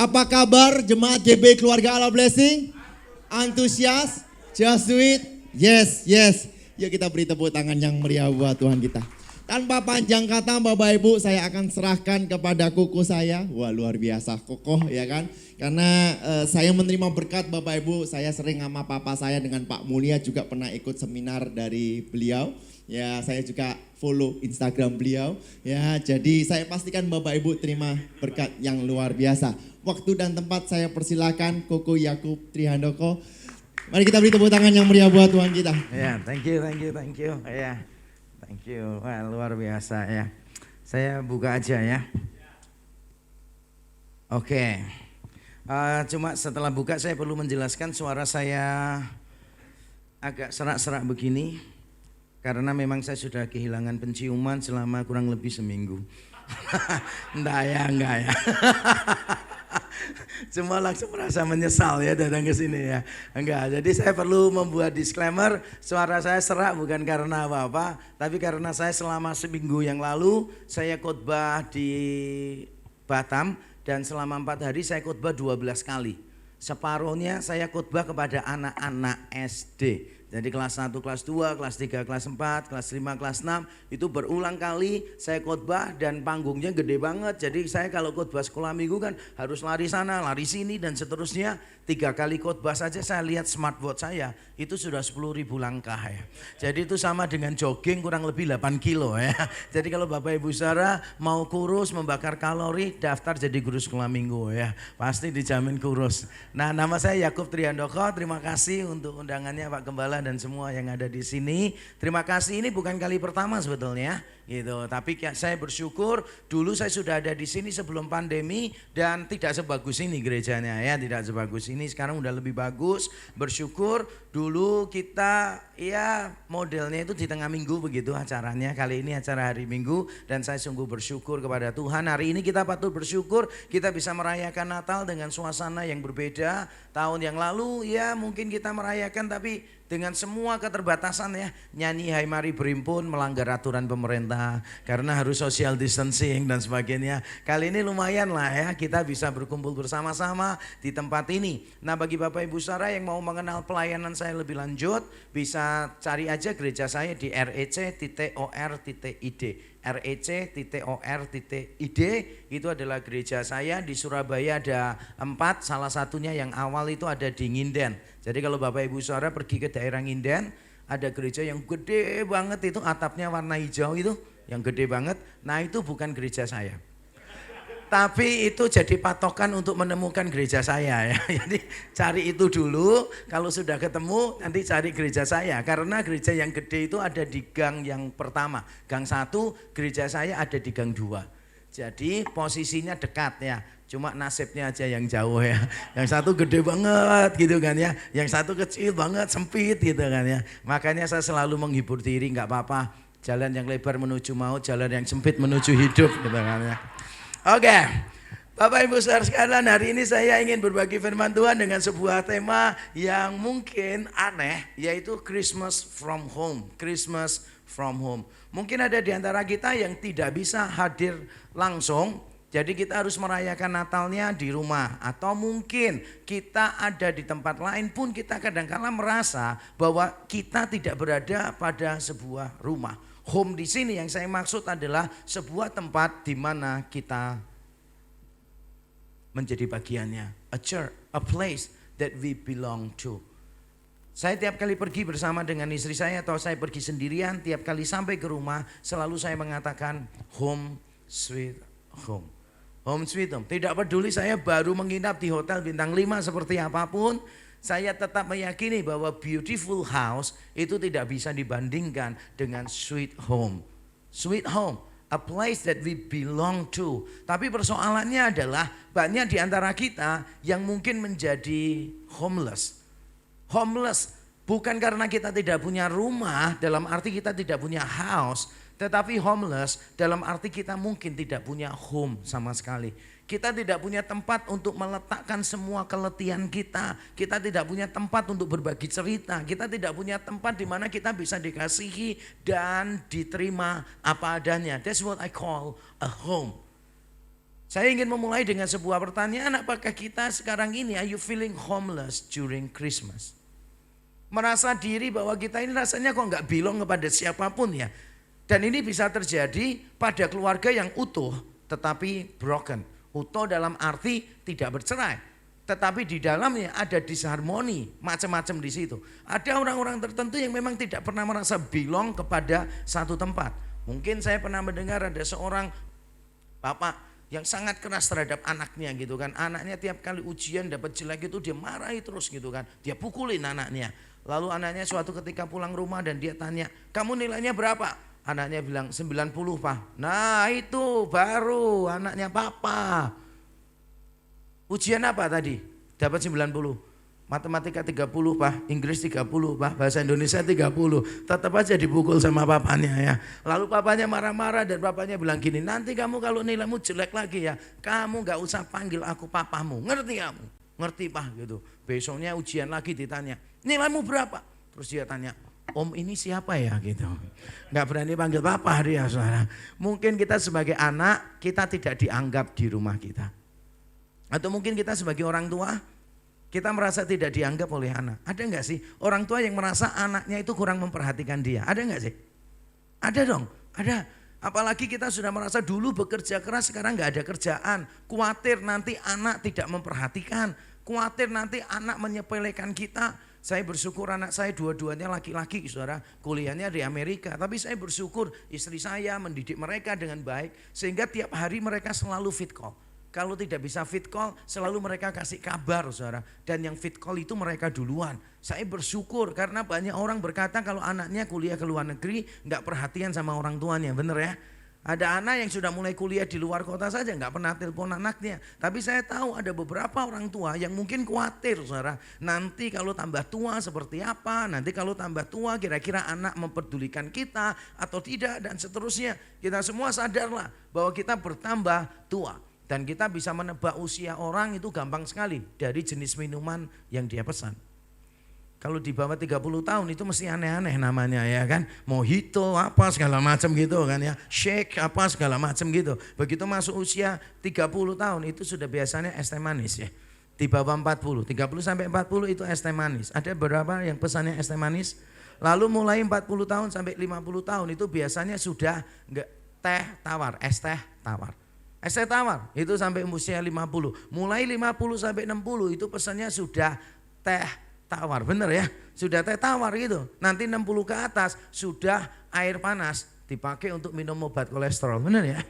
Apa kabar jemaat GB Keluarga Allah Blessing? Antusias? Just do it? Yes, yes. Yuk kita beri tepuk tangan yang meriah buat Tuhan kita. Tanpa panjang kata Bapak Ibu, saya akan serahkan kepada koko saya. Wah, luar biasa kokoh ya kan. Karena saya menerima berkat Bapak Ibu, saya sering sama papa saya dengan Pak Mulia juga pernah ikut seminar dari beliau. Ya, saya juga follow Instagram beliau. Ya, jadi saya pastikan Bapak Ibu terima berkat yang luar biasa. Waktu dan tempat saya persilakan Koko Yakub Trihandoko. Mari kita beri tepuk tangan yang meriah buat Tuhan kita. Ya, thank you. Ya, thank you. Wah, luar biasa ya. Saya buka aja ya. Oke. Cuma setelah buka saya perlu menjelaskan suara saya agak serak-serak begini. Karena memang saya sudah kehilangan penciuman selama kurang lebih seminggu. Enggak ya. Cuma langsung merasa menyesal ya datang ke sini ya. Enggak, jadi saya perlu membuat disclaimer, suara saya serak bukan karena apa-apa, tapi karena saya selama seminggu yang lalu saya khotbah di Batam dan selama 4 hari saya khotbah 12 kali. Separuhnya saya khotbah kepada anak-anak SD. Jadi kelas 1, kelas 2, kelas 3, kelas 4, kelas 5, kelas 6 itu berulang kali saya khotbah dan panggungnya gede banget. Jadi saya kalau khotbah sekolah minggu kan harus lari sana, lari sini dan seterusnya. 3 kali khotbah saja saya lihat smartwatch saya itu sudah 10.000 langkah ya. Jadi itu sama dengan jogging kurang lebih 8 kilo ya. Jadi kalau Bapak Ibu saudara mau kurus, membakar kalori, daftar jadi guru sekolah minggu ya. Pasti dijamin kurus. Nah, nama saya Yakub Trihandoko. Terima kasih untuk undangannya Pak Gembala dan semua yang ada di sini. Terima kasih, ini bukan kali pertama sebetulnya gitu. Tapi saya bersyukur dulu saya sudah ada di sini sebelum pandemi dan tidak sebagus ini gerejanya ya, tidak sebagus ini. Sekarang udah lebih bagus. Bersyukur dulu kita ya modelnya itu di tengah minggu begitu acaranya. Kali ini acara hari Minggu dan saya sungguh bersyukur kepada Tuhan. Hari ini kita patut bersyukur kita bisa merayakan Natal dengan suasana yang berbeda. Tahun yang lalu ya mungkin kita merayakan tapi dengan semua keterbatasan ya, nyanyi Hai Mari Berimpun melanggar aturan pemerintah karena harus social distancing dan sebagainya. Kali ini lumayan lah ya, kita bisa berkumpul bersama-sama di tempat ini. Nah, bagi Bapak Ibu saudara yang mau mengenal pelayanan saya lebih lanjut, bisa cari aja gereja saya di rec.or.id. rec.or.id itu adalah gereja saya. Di Surabaya ada 4, salah satunya yang awal itu ada di Nginden. Jadi kalau Bapak Ibu saudara pergi ke daerah Nginden, ada gereja yang gede banget itu, atapnya warna hijau itu, yang gede banget. Nah, itu bukan gereja saya. Tapi itu jadi patokan untuk menemukan gereja saya ya. Jadi cari itu dulu, kalau sudah ketemu nanti cari gereja saya. Karena gereja yang gede itu ada di gang yang pertama. Gang 1, gereja saya ada di gang 2. Jadi posisinya dekat ya. Cuma nasibnya aja yang jauh ya. Yang satu gede banget gitu kan ya. Yang satu kecil banget, sempit gitu kan ya. Makanya saya selalu menghibur diri, gak apa-apa. Jalan yang lebar menuju maut, jalan yang sempit menuju hidup gitu kan ya. Oke, Bapak Ibu saudara sekalian, hari ini saya ingin berbagi firman Tuhan dengan sebuah tema yang mungkin aneh, yaitu Christmas from home. Christmas from home. Mungkin ada di antara kita yang tidak bisa hadir langsung, jadi kita harus merayakan Natalnya di rumah. Atau mungkin kita ada di tempat lain pun kita kadang-kala merasa bahwa kita tidak berada pada sebuah rumah. Home di sini yang saya maksud adalah sebuah tempat di mana kita menjadi bagiannya. A church, a place that we belong to. Saya tiap kali pergi bersama dengan istri saya atau saya pergi sendirian, tiap kali sampai ke rumah selalu saya mengatakan home sweet home. Home sweet home. Tidak peduli saya baru menginap di hotel bintang 5 seperti apapun, saya tetap meyakini bahwa beautiful house itu tidak bisa dibandingkan dengan sweet home. Sweet home, a place that we belong to. Tapi persoalannya adalah banyak di antara kita yang mungkin menjadi homeless. Homeless bukan karena kita tidak punya rumah, dalam arti kita tidak punya house. Tetapi homeless dalam arti kita mungkin tidak punya home sama sekali. Kita tidak punya tempat untuk meletakkan semua keletihan kita. Kita tidak punya tempat untuk berbagi cerita. Kita tidak punya tempat di mana kita bisa dikasihi dan diterima apa adanya. That's what I call a home. Saya ingin memulai dengan sebuah pertanyaan, apakah kita sekarang ini, are you feeling homeless during Christmas? Merasa diri bahwa kita ini rasanya kok nggak belong kepada siapapun ya. Dan ini bisa terjadi pada keluarga yang utuh tetapi broken. Utuh dalam arti tidak bercerai. Tetapi di dalamnya ada disharmoni, macam-macam di situ. Ada orang-orang tertentu yang memang tidak pernah merasa belong kepada satu tempat. Mungkin saya pernah mendengar ada seorang bapak yang sangat keras terhadap anaknya gitu kan. Anaknya tiap kali ujian dapat jelek itu dia marahi terus gitu kan. Dia pukulin anaknya. Lalu anaknya suatu ketika pulang rumah dan dia tanya, kamu nilainya berapa? Anaknya bilang 90 Pak. Nah itu baru anaknya papa. Ujian apa tadi? Dapat 90. Matematika 30 Pak, Inggris 30 Pak, bahasa Indonesia 30. Tetap aja dipukul sama papanya ya. Lalu papanya marah-marah dan papanya bilang gini, nanti kamu kalau nilaimu jelek lagi ya, kamu gak usah panggil aku papamu. Ngerti kamu? Ngerti Pak gitu. Besoknya ujian lagi ditanya, nilaimu berapa? Terus dia tanya, om ini siapa ya gitu. Gak berani panggil papa dia saudara. Mungkin kita sebagai anak, kita tidak dianggap di rumah kita. Atau mungkin kita sebagai orang tua, kita merasa tidak dianggap oleh anak. Ada enggak sih orang tua yang merasa anaknya itu kurang memperhatikan dia? Ada enggak sih? Ada dong, ada. Apalagi kita sudah merasa dulu bekerja keras, sekarang enggak ada kerjaan. Khawatir nanti anak tidak memperhatikan. Khawatir nanti anak menyepelekan kita. Saya bersyukur anak saya dua-duanya laki-laki saudara, kuliahnya di Amerika. Tapi saya bersyukur istri saya mendidik mereka dengan baik. Sehingga tiap hari mereka selalu fit call. Kalau tidak bisa fit call, selalu mereka kasih kabar saudara. Dan yang fit call itu mereka duluan. Saya bersyukur karena banyak orang berkata kalau anaknya kuliah ke luar negeri gak perhatian sama orang tuanya, bener ya. Ada anak yang sudah mulai kuliah di luar kota saja gak pernah telepon anaknya. Tapi saya tahu ada beberapa orang tua yang mungkin khawatir saudara. Nanti kalau tambah tua seperti apa, nanti kalau tambah tua kira-kira anak mempedulikan kita atau tidak dan seterusnya. Kita semua sadarlah bahwa kita bertambah tua. Dan kita bisa menebak usia orang itu gampang sekali dari jenis minuman yang dia pesan. Kalau di bawah 30 tahun itu mesti aneh-aneh namanya ya kan. Mojito apa segala macam gitu kan ya. Shake apa segala macam gitu. Begitu masuk usia 30 tahun itu sudah biasanya es teh manis ya. Di bawah 40, 30 sampai 40 itu es teh manis. Ada beberapa yang pesannya es teh manis. Lalu mulai 40 tahun sampai 50 tahun itu biasanya sudah enggak teh tawar, es teh tawar. Es teh tawar itu sampai usia 50. Mulai 50 sampai 60 itu pesannya sudah teh tawar. Bener ya? Sudah teh tawar gitu. Nanti 60 ke atas sudah air panas dipakai untuk minum obat kolesterol. Bener ya?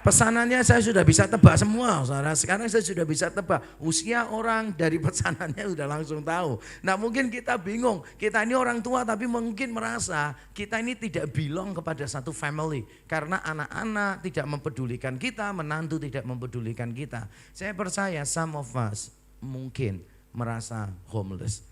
Pesanannya saya sudah bisa tebak semua saudara. Sekarang saya sudah bisa tebak usia orang dari pesanannya sudah langsung tahu. Nah mungkin kita bingung, kita ini orang tua tapi mungkin merasa kita ini tidak belong kepada satu family. Karena anak-anak tidak mempedulikan kita, menantu tidak mempedulikan kita. Saya percaya some of us mungkin merasa homeless.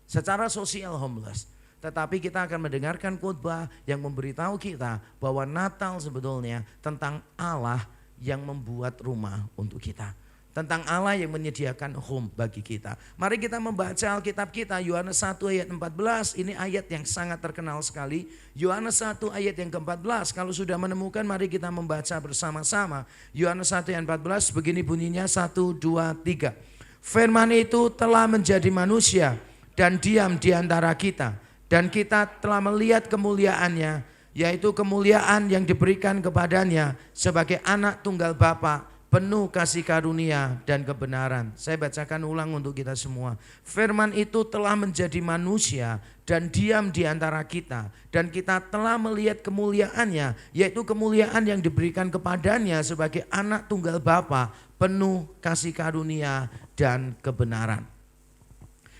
Secara sosial homeless. Tetapi kita akan mendengarkan khotbah yang memberitahu kita bahwa Natal sebetulnya tentang Allah yang membuat rumah untuk kita. Tentang Allah yang menyediakan home bagi kita. Mari kita membaca Alkitab kita Yohanes 1 ayat 14. Ini ayat yang sangat terkenal sekali. Yohanes 1 ayat yang ke-14. Kalau sudah menemukan mari kita membaca bersama-sama. Yohanes 1 ayat 14 begini bunyinya 1, 2, 3. Firman itu telah menjadi manusia dan diam di antara kita. Dan kita telah melihat kemuliaannya, yaitu kemuliaan yang diberikan kepadanya sebagai anak tunggal Bapa, penuh kasih karunia dan kebenaran. Saya bacakan ulang untuk kita semua. Firman itu telah menjadi manusia dan diam di antara kita. Dan kita telah melihat kemuliaannya, yaitu kemuliaan yang diberikan kepadanya sebagai anak tunggal Bapa, penuh kasih karunia dan kebenaran.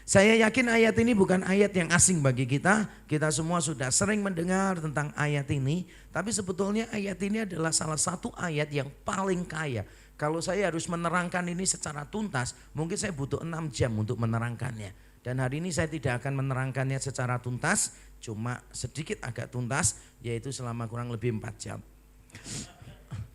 Saya yakin ayat ini bukan ayat yang asing bagi kita. Kita semua sudah sering mendengar tentang ayat ini. Tapi sebetulnya ayat ini adalah salah satu ayat yang paling kaya. Kalau saya harus menerangkan ini secara tuntas, mungkin saya butuh 6 jam untuk menerangkannya. Dan hari ini saya tidak akan menerangkannya secara tuntas, cuma sedikit agak tuntas, yaitu selama kurang lebih 4 jam.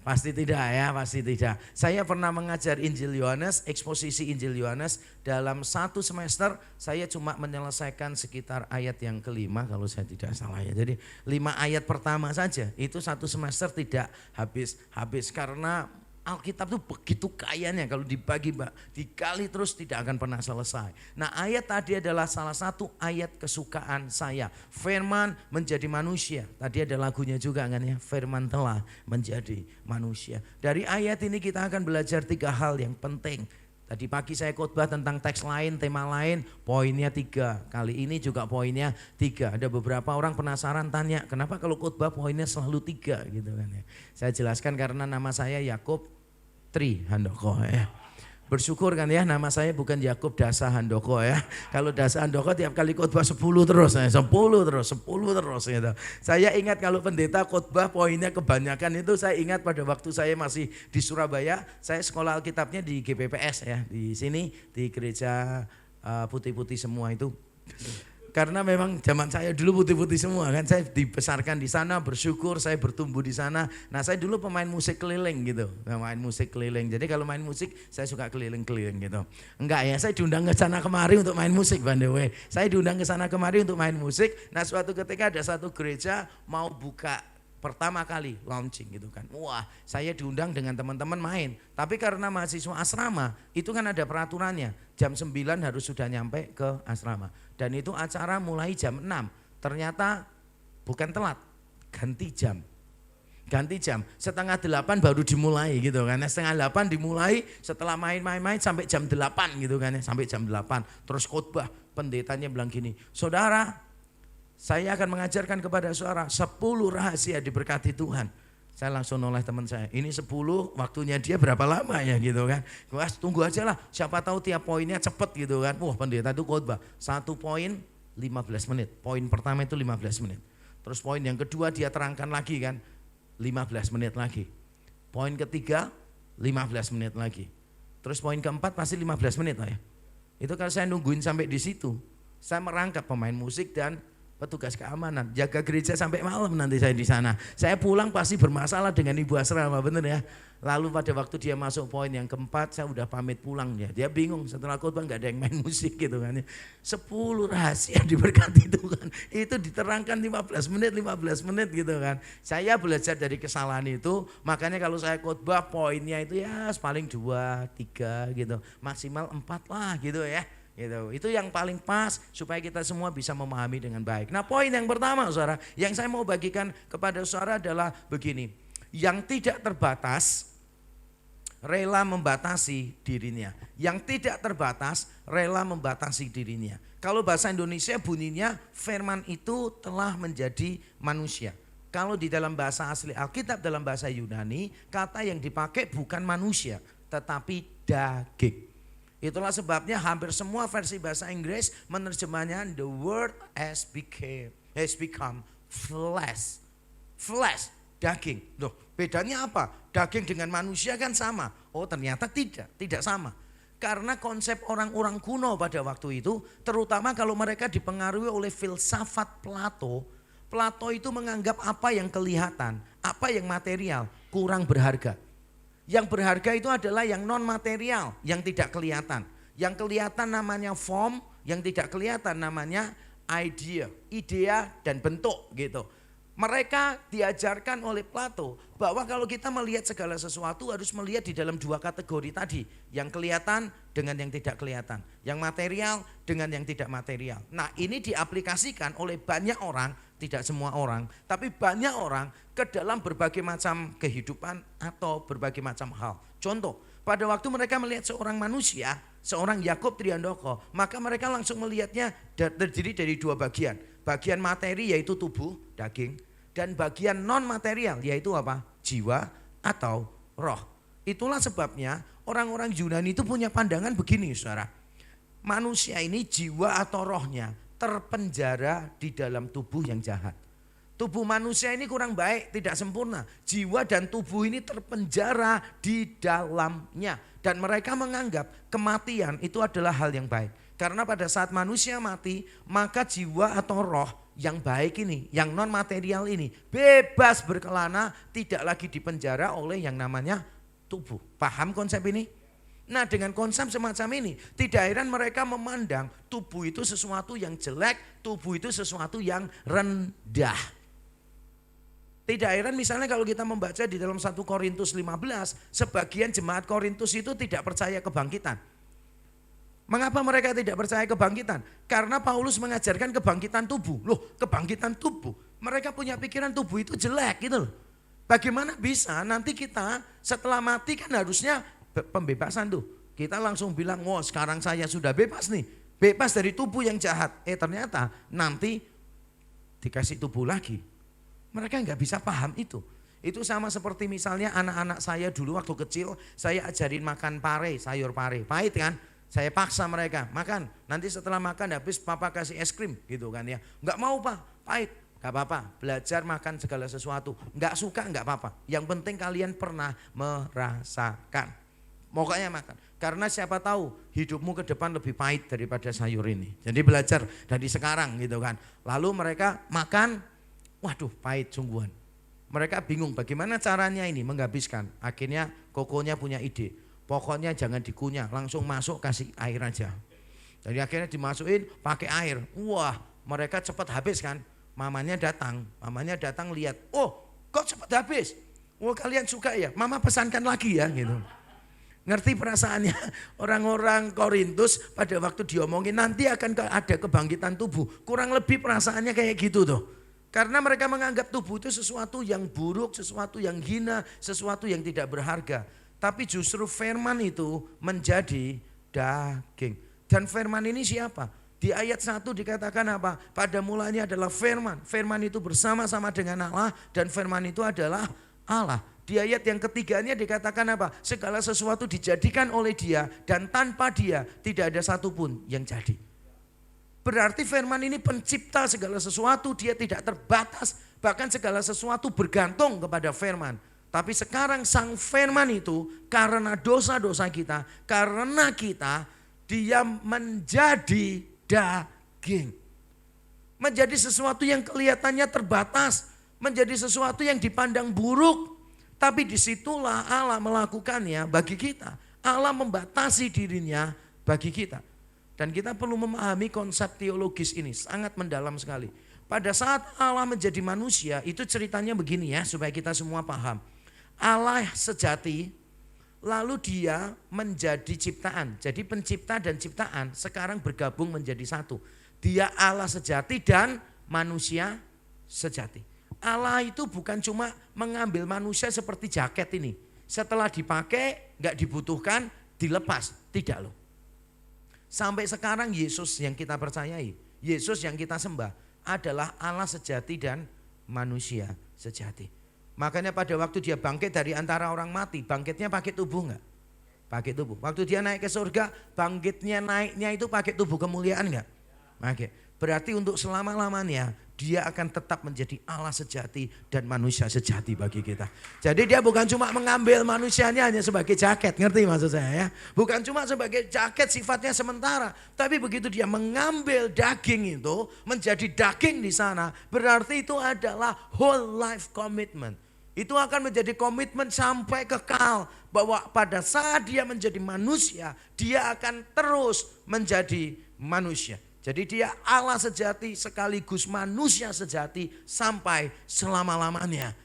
Pasti tidak ya, pasti tidak. Saya pernah mengajar Injil Yohanes, eksposisi Injil Yohanes. Dalam 1 semester saya cuma menyelesaikan sekitar ayat yang ke-5 kalau saya tidak salah ya. Jadi 5 ayat pertama saja, itu 1 semester tidak habis karena Alkitab itu begitu kayanya kalau dibagi dikali terus tidak akan pernah selesai. Nah ayat tadi adalah salah satu ayat kesukaan saya. Firman menjadi manusia. Tadi ada lagunya juga kan ya. Firman telah menjadi manusia. Dari ayat ini kita akan belajar 3 hal yang penting. Tadi pagi saya khotbah tentang teks lain, tema lain, poinnya 3. Kali ini juga poinnya 3. Ada beberapa orang penasaran tanya, kenapa kalau khotbah poinnya selalu 3 gitu kan ya. Saya jelaskan karena nama saya Yakub Tri Handoko ya. Bersyukur kan ya, nama saya bukan Yakub Dasa Handoko ya. Kalau Dasa Handoko tiap kali khotbah 10 terus, 10 terus gitu. Saya ingat kalau pendeta khotbah poinnya kebanyakan itu saya ingat pada waktu saya masih di Surabaya, saya sekolah Alkitabnya di GPPS ya, di sini di gereja putih-putih semua itu. Karena memang zaman saya dulu putih-putih semua kan, saya dibesarkan di sana, bersyukur saya bertumbuh di sana. Nah saya dulu pemain musik keliling gitu, pemain musik keliling. Jadi kalau main musik saya suka keliling-keliling gitu. Enggak ya, saya diundang ke sana kemari untuk main musik by the way. Saya diundang ke sana kemari untuk main musik. Nah suatu ketika ada satu gereja mau buka pertama kali launching gitu kan. Wah, saya diundang dengan teman-teman main. Tapi karena mahasiswa asrama, itu kan ada peraturannya. Jam 9 harus sudah nyampe ke asrama. Dan itu acara mulai jam 6. Ternyata bukan telat, ganti jam. Ganti jam, setengah 8 baru dimulai gitu kan. Setengah 8 dimulai, setelah main-main sampai jam 8 gitu kan. Sampai jam 8, terus khotbah. Pendetanya bilang gini, saudara, saya akan mengajarkan kepada saudara 10 rahasia diberkati Tuhan. Saya langsung noleh teman saya, ini 10 waktunya dia berapa lama ya gitu kan. Wah tunggu aja lah, siapa tahu tiap poinnya cepet gitu kan. Wah pendeta itu khotbah, 1 poin 15 menit. Poin pertama itu 15 menit. Terus poin yang kedua dia terangkan lagi kan, 15 menit lagi. Poin ketiga 15 menit lagi. Terus poin keempat pasti 15 menit lah ya. Itu kalau saya nungguin sampai di situ, saya merangkap pemain musik dan petugas keamanan, jaga gereja sampai malam nanti saya di sana. Saya pulang pasti bermasalah dengan ibu asrama, bener ya. Lalu pada waktu dia masuk poin yang keempat, saya udah pamit pulang ya. Dia bingung setelah khotbah nggak ada yang main musik gitu kan. 10 rahasia diberkati Tuhan. Itu diterangkan 15 menit gitu kan. Saya belajar dari kesalahan itu, makanya kalau saya khotbah poinnya itu ya paling 2, 3 gitu, maksimal 4 lah gitu ya. Gitu. Itu yang paling pas supaya kita semua bisa memahami dengan baik. Nah poin yang pertama saudara, yang saya mau bagikan kepada saudara adalah begini. Yang tidak terbatas rela membatasi dirinya. Yang tidak terbatas rela membatasi dirinya. Kalau bahasa Indonesia bunyinya firman itu telah menjadi manusia. Kalau di dalam bahasa asli Alkitab dalam bahasa Yunani, kata yang dipakai bukan manusia tetapi daging. Itulah sebabnya hampir semua versi bahasa Inggris menerjemahnya the word has become flesh. Flesh, daging. Loh, bedanya apa? Daging dengan manusia kan sama. Oh, ternyata tidak sama. Karena konsep orang-orang kuno pada waktu itu, terutama kalau mereka dipengaruhi oleh filsafat Plato. Plato itu menganggap apa yang kelihatan, apa yang material kurang berharga. Yang berharga itu adalah yang non material, yang tidak kelihatan. Yang kelihatan namanya form, yang tidak kelihatan namanya idea dan bentuk gitu. Mereka diajarkan oleh Plato bahwa kalau kita melihat segala sesuatu harus melihat di dalam 2 kategori tadi. Yang kelihatan dengan yang tidak kelihatan. Yang material dengan yang tidak material. Nah ini diaplikasikan oleh banyak orang, tidak semua orang, tapi banyak orang ke dalam berbagai macam kehidupan atau berbagai macam hal. Contoh, pada waktu mereka melihat seorang manusia, seorang Yakub Tri Handoko, maka mereka langsung melihatnya terdiri dari 2 bagian. Bagian materi yaitu tubuh, daging, dan bagian non material yaitu apa? Jiwa atau roh. Itulah sebabnya orang-orang Yunani itu punya pandangan begini saudara. Manusia ini jiwa atau rohnya terpenjara di dalam tubuh yang jahat. Tubuh manusia ini kurang baik, tidak sempurna. Jiwa dan tubuh ini terpenjara di dalamnya. Dan mereka menganggap kematian itu adalah hal yang baik. Karena pada saat manusia mati, maka jiwa atau roh yang baik ini, yang non material ini bebas berkelana, tidak lagi dipenjara oleh yang namanya tubuh. Paham konsep ini? Nah dengan konsep semacam ini, tidak heran mereka memandang tubuh itu sesuatu yang jelek, tubuh itu sesuatu yang rendah. Tidak heran misalnya kalau kita membaca di dalam 1 Korintus 15, sebagian jemaat Korintus itu tidak percaya kebangkitan. Mengapa mereka tidak percaya kebangkitan? Karena Paulus mengajarkan kebangkitan tubuh. Loh, kebangkitan tubuh. Mereka punya pikiran tubuh itu jelek gitu loh. Bagaimana bisa nanti kita setelah mati kan harusnya pembebasan tuh. Kita langsung bilang, "Wah, sekarang saya sudah bebas nih. Bebas dari tubuh yang jahat." Ternyata nanti dikasih tubuh lagi. Mereka nggak bisa paham itu. Itu sama seperti misalnya anak-anak saya dulu waktu kecil, saya ajarin makan pare, sayur pare. Pahit kan? Saya paksa mereka makan. Nanti setelah makan habis papa kasih es krim gitu kan ya. Nggak mau pak, pahit. Gak apa-apa, belajar makan segala sesuatu. Nggak suka nggak apa-apa. Yang penting kalian pernah merasakan. Pokoknya makan. Karena siapa tahu hidupmu ke depan lebih pahit daripada sayur ini. Jadi belajar dari sekarang gitu kan. Lalu mereka makan, waduh pahit sungguhan. Mereka bingung bagaimana caranya ini menghabiskan. Akhirnya kokonya punya ide. Pokoknya jangan dikunyah, langsung masuk kasih air aja. Jadi akhirnya dimasukin pakai air. Wah mereka cepat habis kan. Mamanya datang lihat, oh kok cepat habis? Oh kalian suka ya, mama pesankan lagi ya gitu. Ngerti perasaannya orang-orang Korintus pada waktu diomongin nanti akan ada kebangkitan tubuh. Kurang lebih perasaannya kayak gitu tuh. Karena mereka menganggap tubuh itu sesuatu yang buruk, sesuatu yang hina, sesuatu yang tidak berharga. Tapi justru firman itu menjadi daging. Dan firman ini siapa? Di ayat 1 dikatakan apa? Pada mulanya adalah firman. Firman itu bersama-sama dengan Allah dan firman itu adalah Allah. Di ayat yang ketiganya dikatakan apa? Segala sesuatu dijadikan oleh Dia dan tanpa Dia tidak ada satupun yang jadi. Berarti firman ini pencipta segala sesuatu, Dia tidak terbatas. Bahkan segala sesuatu bergantung kepada firman. Tapi sekarang sang firman itu karena dosa-dosa kita, karena kita, Dia menjadi daging. Menjadi sesuatu yang kelihatannya terbatas. Menjadi sesuatu yang dipandang buruk. Tapi disitulah Allah melakukannya bagi kita. Allah membatasi dirinya bagi kita. Dan kita perlu memahami konsep teologis ini. Sangat mendalam sekali. Pada saat Allah menjadi manusia itu ceritanya begini ya. Supaya kita semua paham. Allah sejati. Lalu dia menjadi ciptaan. Jadi pencipta dan ciptaan sekarang bergabung menjadi satu. Dia Allah sejati dan manusia sejati. Allah itu bukan cuma mengambil manusia seperti jaket ini. Setelah dipakai gak dibutuhkan dilepas. Tidak loh. Sampai sekarang Yesus yang kita percayai. Yesus yang kita sembah adalah Allah sejati dan manusia sejati. Makanya pada waktu dia bangkit dari antara orang mati, bangkitnya pakai tubuh enggak? Pakai tubuh. Waktu dia naik ke surga, bangkitnya naiknya itu pakai tubuh kemuliaan enggak? Pakai. Berarti untuk selama-lamanya dia akan tetap menjadi Allah sejati dan manusia sejati bagi kita. Jadi dia bukan cuma mengambil manusianya hanya sebagai jaket, ngerti maksud saya ya? Bukan cuma sebagai jaket sifatnya sementara, tapi begitu dia mengambil daging itu menjadi daging di sana, berarti itu adalah whole life commitment. Itu akan menjadi komitmen sampai kekal bahwa pada saat dia menjadi manusia, dia akan terus menjadi manusia. Jadi dia Allah sejati sekaligus manusia sejati sampai selama-lamanya.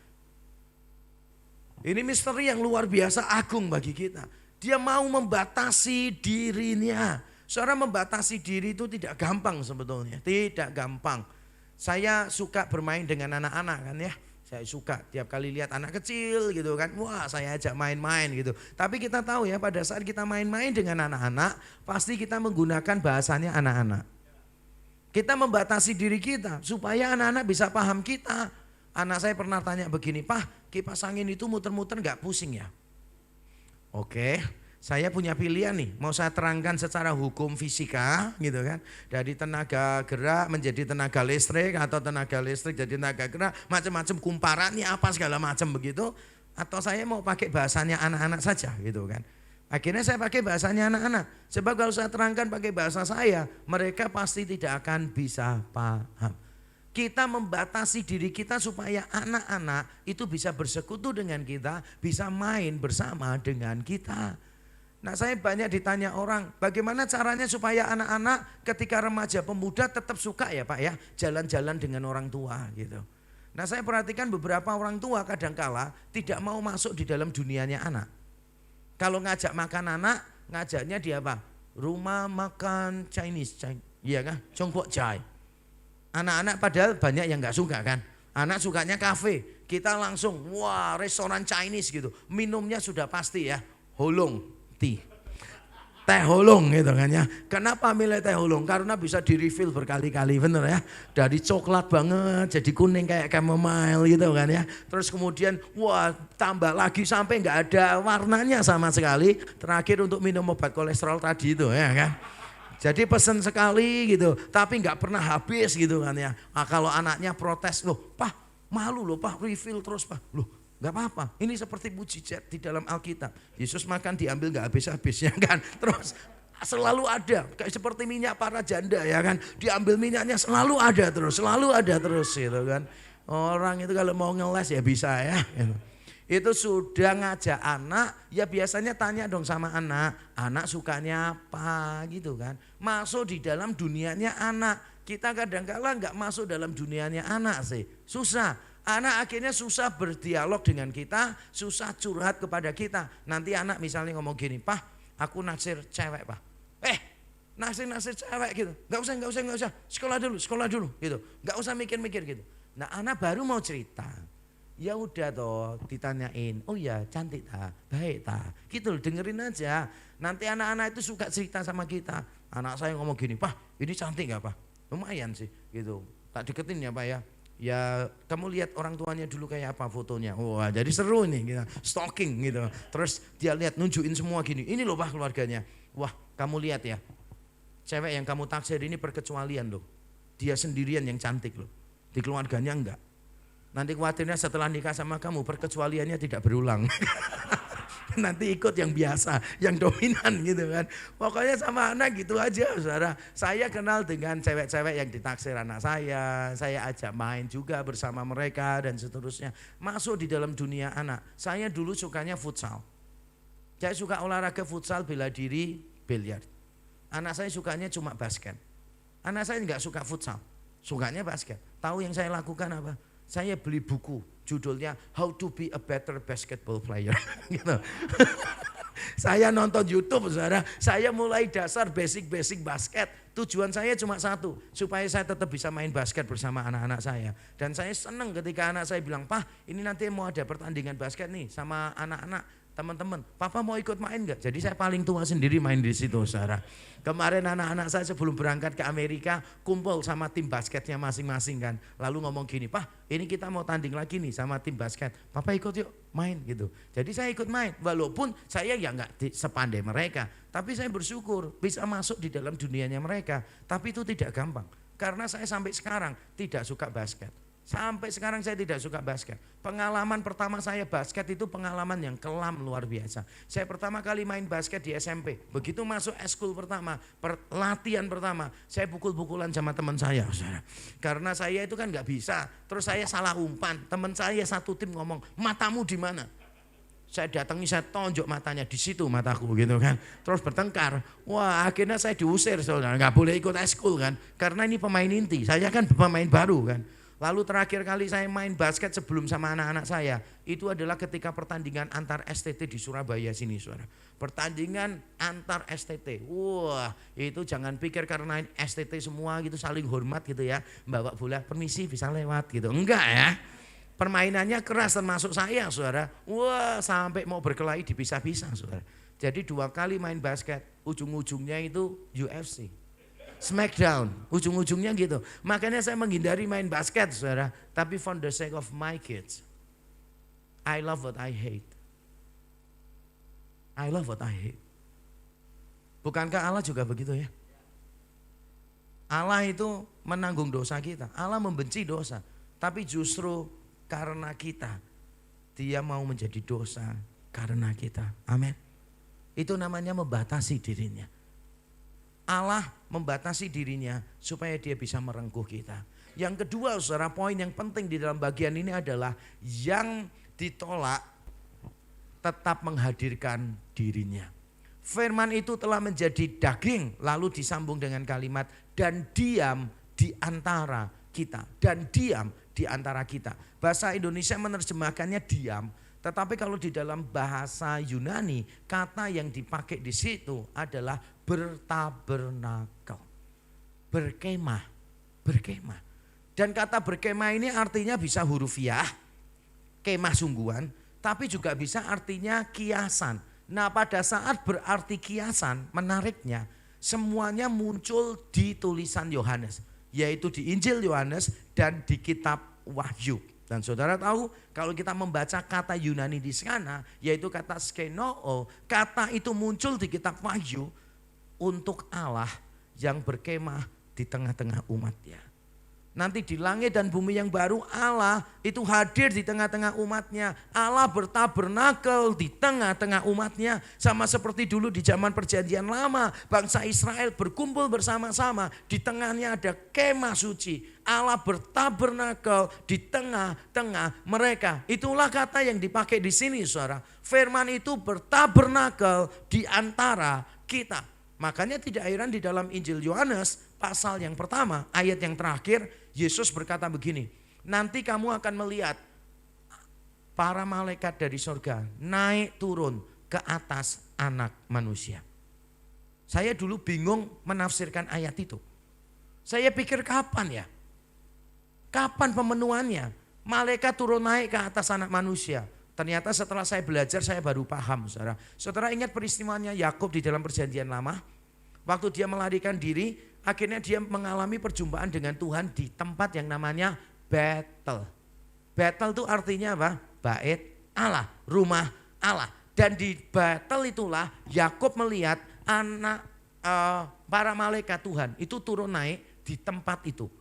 Ini misteri yang luar biasa agung bagi kita. Dia mau membatasi dirinya. Saudara, membatasi diri itu tidak gampang sebetulnya. Tidak gampang. Saya suka bermain dengan anak-anak kan ya. Saya suka tiap kali lihat anak kecil gitu kan. Wah saya ajak main-main gitu. Tapi kita tahu ya pada saat kita main-main dengan anak-anak. Pasti kita menggunakan bahasanya anak-anak. Kita membatasi diri kita supaya anak-anak bisa paham kita. Anak saya pernah tanya begini, "Pak, kipas angin itu muter-muter gak pusing ya?" Oke, saya punya pilihan nih. Mau saya terangkan secara hukum fisika gitu kan. Dari tenaga gerak menjadi tenaga listrik atau tenaga listrik jadi tenaga gerak. Macam-macam kumparannya apa segala macam begitu. Atau saya mau pakai bahasanya anak-anak saja gitu kan. Akhirnya saya pakai bahasanya anak-anak. Sebab kalau saya terangkan pakai bahasa saya, mereka pasti tidak akan bisa paham. Kita membatasi diri kita supaya anak-anak itu bisa bersekutu dengan kita, bisa main bersama dengan kita. Nah saya banyak ditanya orang, bagaimana caranya supaya anak-anak ketika remaja pemuda tetap suka ya Pak ya, jalan-jalan dengan orang tua gitu. Nah saya perhatikan beberapa orang tua kadangkala tidak mau masuk di dalam dunianya anak. Kalau ngajak makan anak, ngajaknya di apa? Rumah makan Chinese, iya kan? Jongkok Chai. Anak-anak padahal banyak yang nggak suka kan. Anak sukanya kafe. Kita langsung, wah restoran Chinese gitu. Minumnya sudah pasti ya, Holong tea. Teh holong gitu kan ya. Kenapa milih teh holong? Karena bisa di refill berkali-kali, bener ya. Dari coklat banget jadi kuning kayak chamomile gitu kan ya. Terus kemudian wah tambah lagi sampai nggak ada warnanya sama sekali. Terakhir untuk minum obat kolesterol tadi itu ya kan. Jadi pesen sekali gitu, tapi nggak pernah habis gitu kan ya. Nah, kalau anaknya protes, loh Pak malu loh Pak, refill terus Pak. Loh gak apa-apa, ini seperti mujizat di dalam Alkitab. Yesus makan diambil gak habis-habis ya kan. Terus selalu ada, kayak seperti minyak para janda ya kan. Diambil minyaknya selalu ada terus gitu kan. Orang itu kalau mau ngeles ya bisa ya. Itu sudah ngajak anak, ya biasanya tanya dong sama anak sukanya apa gitu kan. Masuk di dalam dunianya anak. Kita kadang-kala gak masuk dalam dunianya anak sih, susah. Anak akhirnya susah berdialog dengan kita, susah curhat kepada kita. Nanti anak misalnya ngomong gini, Pak aku naksir cewek Pak. Naksir cewek gitu. Gak usah, sekolah dulu gitu. Gak usah mikir-mikir gitu. Nah anak baru mau cerita. Ya udah toh ditanyain, oh ya cantik tak, baik tak. Gitu loh, dengerin aja. Nanti anak-anak itu suka cerita sama kita. Anak saya ngomong gini, Pak ini cantik gak Pak? Lumayan sih gitu. Tak deketin ya Pak ya. Ya kamu lihat orang tuanya dulu kayak apa fotonya. Wah jadi seru nih gitu. Stalking gitu. Terus dia lihat nunjukin semua gini. Ini loh Pak keluarganya. Wah kamu lihat ya. Cewek yang kamu taksir ini perkecualian loh. Dia sendirian yang cantik loh. Di keluarganya enggak. Nanti khawatirnya setelah nikah sama kamu perkecualiannya tidak berulang. Nanti ikut yang biasa, yang dominan gitu kan. Pokoknya sama anak gitu aja saudara. Saya kenal dengan cewek-cewek yang ditaksir anak saya ajak main juga bersama mereka dan seterusnya. Masuk di dalam dunia anak. Saya dulu sukanya futsal. Saya suka olahraga futsal, bela diri, biliar. Anak saya sukanya cuma basket. Anak saya enggak suka futsal, sukanya basket. Tahu yang saya lakukan apa? Saya beli buku, judulnya How to be a Better Basketball Player. Gitu. Saya nonton YouTube, saudara. Saya mulai dasar basic basket. Tujuan saya cuma satu, supaya saya tetap bisa main basket bersama anak-anak saya. Dan saya senang ketika anak saya bilang, Pak ini nanti mau ada pertandingan basket nih sama anak-anak. Teman-teman, Papa mau ikut main gak? Jadi saya paling tua sendiri main di situ, saudara. Kemarin anak-anak saya sebelum berangkat ke Amerika kumpul sama tim basketnya masing-masing kan. Lalu ngomong gini, Pak ini kita mau tanding lagi nih sama tim basket. Papa ikut yuk main gitu. Jadi saya ikut main, walaupun saya ya gak sepandai mereka. Tapi saya bersyukur bisa masuk di dalam dunianya mereka. Tapi itu tidak gampang, karena saya sampai sekarang tidak suka basket. Sampai sekarang saya tidak suka basket. Pengalaman pertama saya basket itu pengalaman yang kelam luar biasa. Saya pertama kali main basket di SMP. Begitu masuk eskul pertama, latihan pertama, saya pukul-pukulan sama teman saya. Karena saya itu kan gak bisa. Terus saya salah umpan. Teman saya satu tim ngomong, matamu di mana? Saya datangi, saya tonjok matanya, di situ mataku gitu kan. Terus bertengkar. Wah akhirnya saya diusir saudara. Gak boleh ikut eskul kan. Karena ini pemain inti. Saya kan pemain baru kan. Lalu terakhir kali saya main basket sebelum sama anak-anak saya, itu adalah ketika pertandingan antar STT di Surabaya sini, saudara. Pertandingan antar STT, wah itu jangan pikir karena STT semua gitu saling hormat gitu ya, bawa bola permisi bisa lewat gitu, enggak ya. Permainannya keras termasuk saya, saudara. Wah sampai mau berkelahi dipisah-pisah, saudara. Jadi 2 kali main basket, ujung-ujungnya itu UFC. Smackdown, ujung-ujungnya gitu. Makanya saya menghindari main basket, saudara. Tapi for the sake of my kids, I love what I hate. I love what I hate. Bukankah Allah juga begitu ya? Allah itu menanggung dosa kita. Allah membenci dosa. Tapi justru karena kita, Dia mau menjadi dosa karena kita. Amin. Itu namanya membatasi dirinya. Allah membatasi dirinya supaya dia bisa merengkuh kita. Yang kedua saudara, poin yang penting di dalam bagian ini adalah yang ditolak tetap menghadirkan dirinya. Firman itu telah menjadi daging, lalu disambung dengan kalimat dan diam di antara kita. Dan diam di antara kita. Bahasa Indonesia menerjemahkannya diam. Tetapi kalau di dalam bahasa Yunani, kata yang dipakai di situ adalah bertabernakel. Berkemah, berkemah. Dan kata berkemah ini artinya bisa hurufiah, kemah sungguhan, tapi juga bisa artinya kiasan. Nah, pada saat berarti kiasan, menariknya semuanya muncul di tulisan Yohanes, yaitu di Injil Yohanes dan di kitab Wahyu. Dan saudara tahu kalau kita membaca kata Yunani di sana, yaitu kata skenoo, kata itu muncul di kitab Wahyu untuk Allah yang berkemah di tengah-tengah umatnya. Nanti di langit dan bumi yang baru Allah itu hadir di tengah-tengah umatnya. Allah bertabernakel di tengah-tengah umatnya. Sama seperti dulu di zaman perjanjian lama. Bangsa Israel berkumpul bersama-sama. Di tengahnya ada kemah suci. Allah bertabernakel di tengah-tengah mereka. Itulah kata yang dipakai di sini saudara. Firman itu bertabernakel di antara kita. Makanya tidak heran di dalam Injil Yohanes pasal yang pertama ayat yang terakhir Yesus berkata begini, nanti kamu akan melihat para malaikat dari surga naik turun ke atas anak manusia. Saya dulu bingung menafsirkan ayat itu. Saya pikir kapan ya? Kapan pemenuhannya? Malaikat turun naik ke atas anak manusia. Ternyata setelah saya belajar saya baru paham saudara. Saudara ingat peristiwanya Yakub di dalam perjanjian lama? Waktu dia melarikan diri, akhirnya dia mengalami perjumpaan dengan Tuhan di tempat yang namanya Betel. Betel itu artinya apa? Bait Allah, rumah Allah. Dan di Betel itulah Yakub melihat para malaikat Tuhan itu turun naik di tempat itu.